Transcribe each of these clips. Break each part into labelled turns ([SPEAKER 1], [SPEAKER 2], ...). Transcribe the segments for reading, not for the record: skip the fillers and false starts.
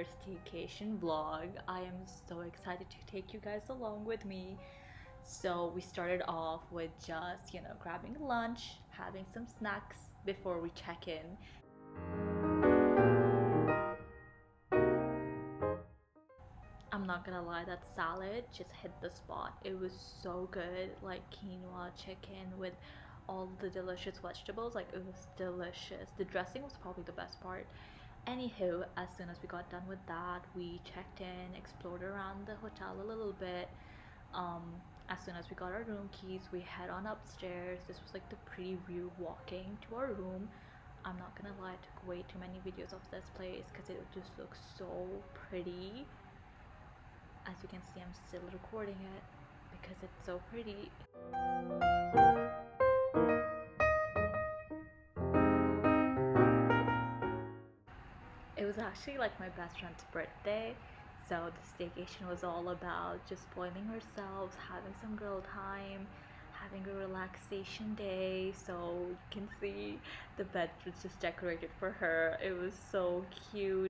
[SPEAKER 1] another staycation vlog. I am so excited to take you guys along with me. So we started off with just, grabbing lunch, having some snacks before we check in. I'm not gonna lie, that salad just hit the spot. It was so good, like quinoa chicken with all the delicious vegetables. Like, it was delicious. The dressing was probably the best part. Anywho, as soon as we got done with that, we checked in, explored around the hotel a little bit. Um, as soon as we got our room keys, we head on upstairs. This was like the preview walking to our room. I'm not gonna lie, I took way too many videos of this place because it just looks so pretty. As you can see, I'm still recording it because it's so pretty. It was actually like my best friend's birthday, so the staycation was all about just spoiling ourselves, having some girl time, having a relaxation day. So you can see the bed was just decorated for her. It was so cute.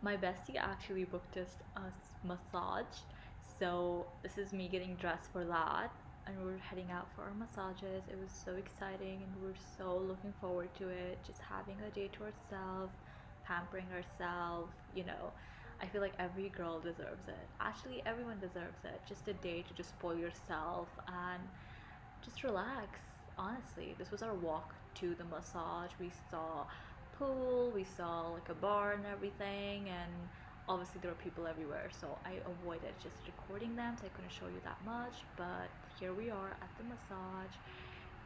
[SPEAKER 1] My bestie actually booked us a massage, so this is me getting dressed for that, and we're heading out for our massages. It was so exciting, and we're so looking forward to it. Just having a day to ourselves, pampering ourselves. I feel like every girl deserves it. Actually, everyone deserves it. Just a day to just spoil yourself and just relax. Honestly, this was our walk to the massage. We saw pool, we saw like a bar and everything, and obviously there were people everywhere, so I avoided just recording them, so I couldn't show you that much. But here we are at the massage.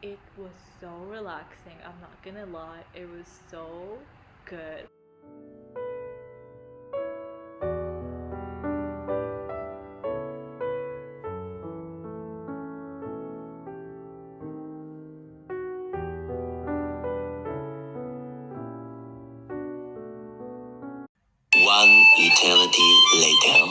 [SPEAKER 1] It was so relaxing, I'm not gonna lie. It was so good.
[SPEAKER 2] One eternity later.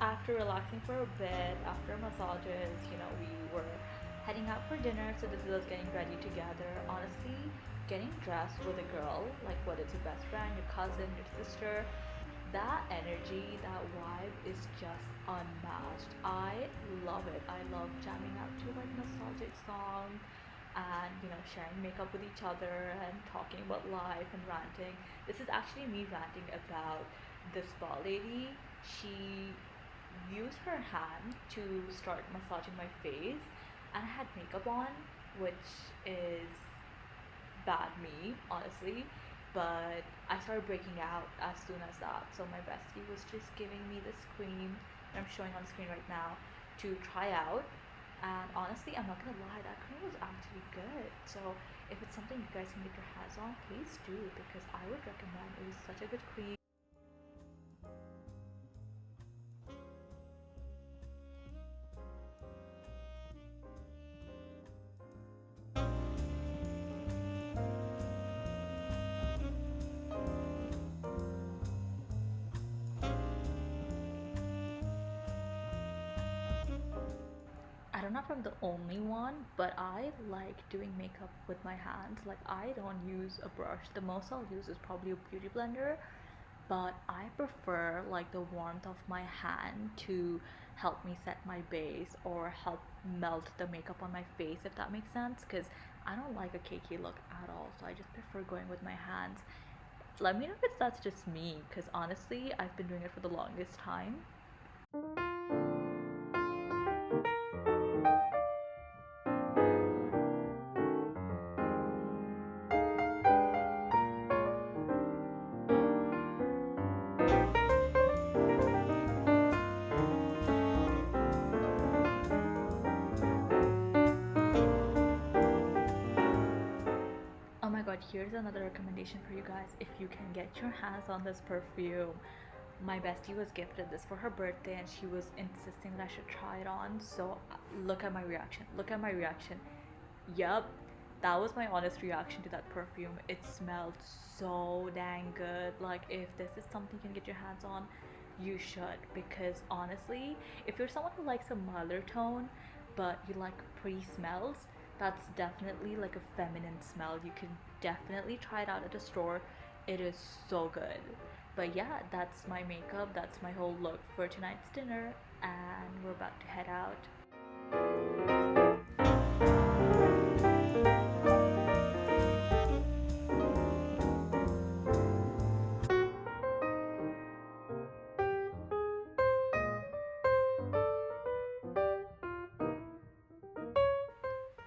[SPEAKER 1] After relaxing for a bit, after massages, we were heading out for dinner. So this is us getting ready together. Honestly, getting dressed with a girl, like what is your best friend, your cousin, your sister, that energy, that vibe is just unmatched. I love it. I love jamming out to like nostalgic songs and sharing makeup with each other and talking about life and ranting. This is actually me ranting about the spa lady. She used her hand to start massaging my face, and I had makeup on, which is bad me, honestly. But I started breaking out as soon as that. So my bestie was just giving me this cream that I'm showing on the screen right now to try out. And honestly, I'm not gonna lie, that cream was actually good. So if it's something you guys can get your hands on, please do, because I would recommend. It was such a good cream. I don't know if I'm the only one, but I like doing makeup with my hands. Like, I don't use a brush. The most I'll use is probably a beauty blender, but I prefer like the warmth of my hand to help me set my base or help melt the makeup on my face, if that makes sense, because I don't like a cakey look at all, so I just prefer going with my hands. Let me know if that's just me, because honestly, I've been doing it for the longest time. here's another recommendation for you guys. If you can get your hands on this perfume, my bestie was gifted this for her birthday and she was insisting that I should try it on. So look at my reaction. Look at my reaction. Yup, that was my honest reaction to that perfume. It smelled so dang good. Like, if this is something you can get your hands on, you should. Because honestly, if you're someone who likes a milder tone, but you like pretty smells, that's definitely like a feminine smell. You can definitely try it out at a store. It is so good. But yeah, that's my makeup. That's my whole look for tonight's dinner. And we're about to head out.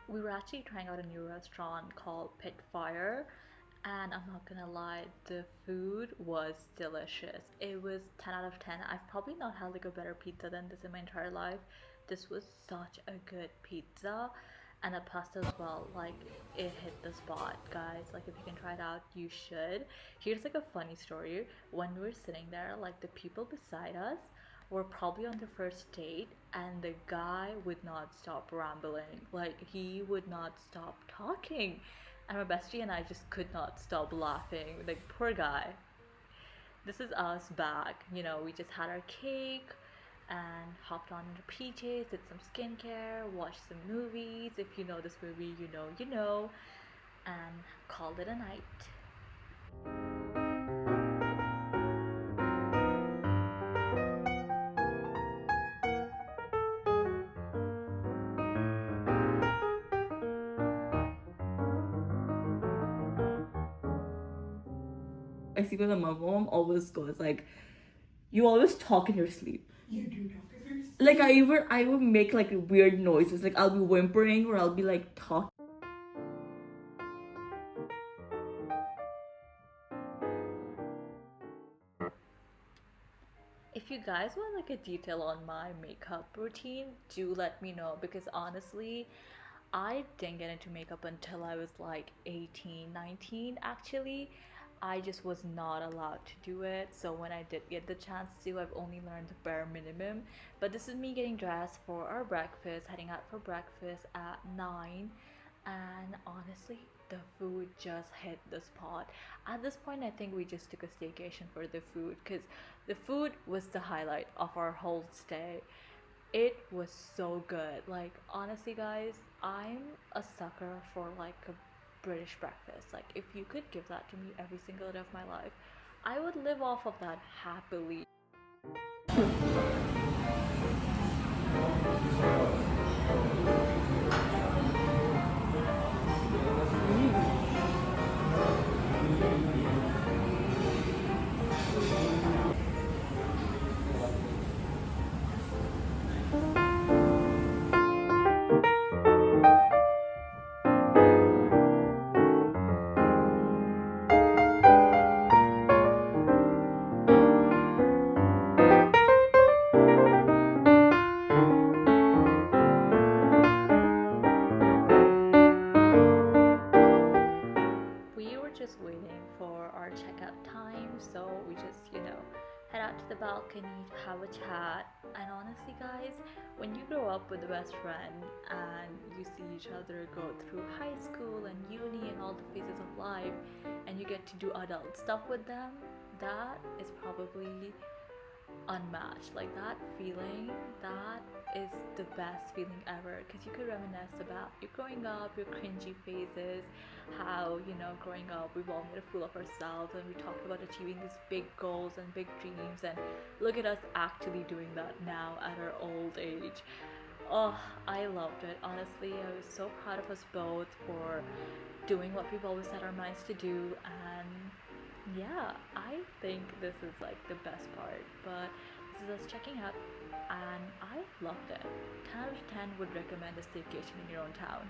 [SPEAKER 1] We were actually trying out a new restaurant called Pitfire, and I'm not gonna lie, the food was delicious. It was 10 out of 10. I've probably not had like a better pizza than this in my entire life. This was such a good pizza, and the pasta as well. Like, it hit the spot, guys. Like, if you can try it out, you should. Here's like a funny story. When we were sitting there, like, the people beside us were probably on the first date, and the guy would not stop rambling. Like, he would not stop talking, and my bestie and I just could not stop laughing. Like, poor guy. This is us back. We just had our cake and hopped on into PJs, did some skincare, watched some movies. If you know this movie, you know, and called it a night.
[SPEAKER 3] I see that my mom always goes like, "You always talk in your sleep."
[SPEAKER 4] You do talk in your sleep.
[SPEAKER 3] Like I would make like weird noises. Like I'll be whimpering or I'll be like talking.
[SPEAKER 1] If you guys want like a detail on my makeup routine, do let me know, because honestly, I didn't get into makeup until I was like 18, 19 actually. I just was not allowed to do it. So when I did get the chance to, I've only learned the bare minimum. But this is me getting dressed for our breakfast, heading out for breakfast at 9. And honestly, the food just hit the spot. At this point, I think we just took a staycation for the food, because the food was the highlight of our whole stay. It was so good. Like, honestly, guys, I'm a sucker for like a British breakfast. Like, if you could give that to me every single day of my life, I would live off of that happily. We were just waiting for our checkout time, so we just, head out to the balcony to have a chat. And honestly, guys, when you grow up with a best friend and you see each other go through high school and uni and all the phases of life, and you get to do adult stuff with them, that is probably unmatched. Like, that feeling, that is the best feeling ever, because you could reminisce about your growing up, your cringy phases, how, growing up we've all made a fool of ourselves and we talked about achieving these big goals and big dreams, and look at us actually doing that now at our old age. Oh, I loved it. Honestly, I was so proud of us both for doing what we've always set our minds to do. And yeah, I think this is like the best part. But this is us checking out, and I loved it. 10 out of 10 would recommend a staycation in your own town.